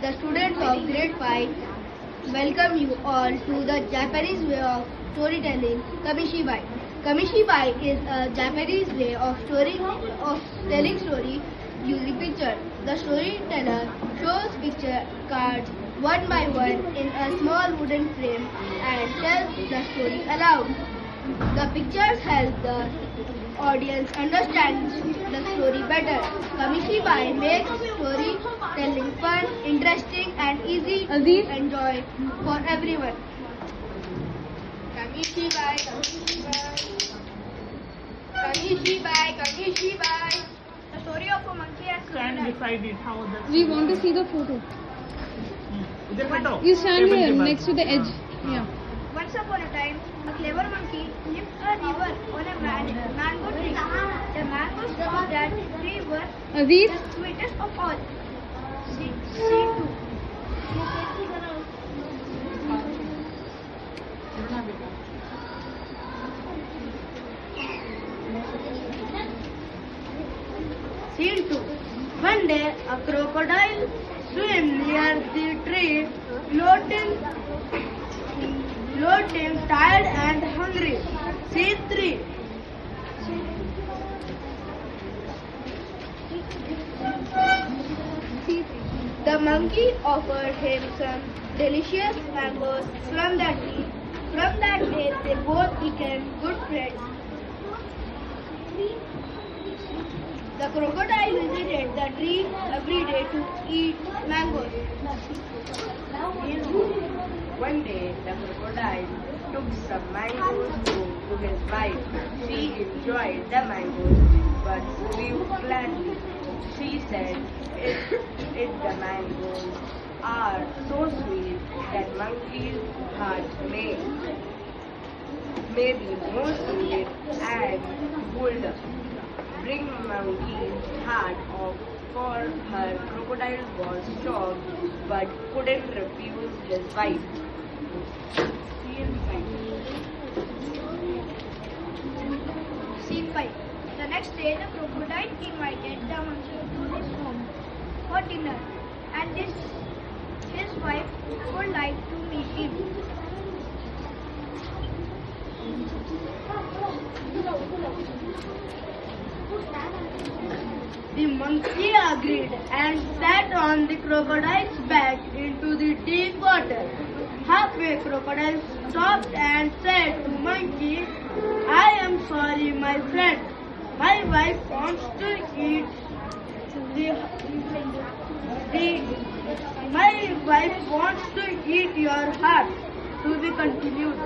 the students of grade 5 welcome you all to the Japanese way of storytelling, Kamishibai. Kamishibai is a Japanese way of telling story using pictures. The storyteller shows picture cards one by one in a small wooden frame and tells the story aloud. The pictures help the audience understand the story better. Kamishibai makes storytelling fun, interesting and easy to enjoy for everyone. Kamishibai, Kamishibai, Kamishibai, Kamishibai. The story of a monkey and Stand beside it. How the We want to see the photo. इधर बैठो. You stand Table here के पास. next to the edge. Yeah. Once upon a time, a clever monkey lived a river on a mango tree. The mangoes from that tree were Aziz, the sweetest of all. See too. Scene 2. One day, a crocodile swam near the tree, floating, tired and hungry. Scene 3. The monkey offered him some delicious mangoes from the tree. From that day, they both became good friends. The crocodile visited the tree every day to eat mangoes. One day, the crocodile took some mangoes to his wife. She enjoyed the mangoes, but squealed gladly. She said, if the mangoes are so sweet that monkey's heart may be more sweet and would bring monkey's heart off for her. Crocodile was shocked but couldn't refuse his wife. Scene 5. The next day, the crocodile invited the monkey to his home for dinner, and his wife would like to meet him. The monkey agreed and sat on the crocodile's back into the deep water. Halfway, crocodile stopped and said to monkey, "I am sorry, my friend. My wife wants to eat my wife wants to eat your heart." To be continued.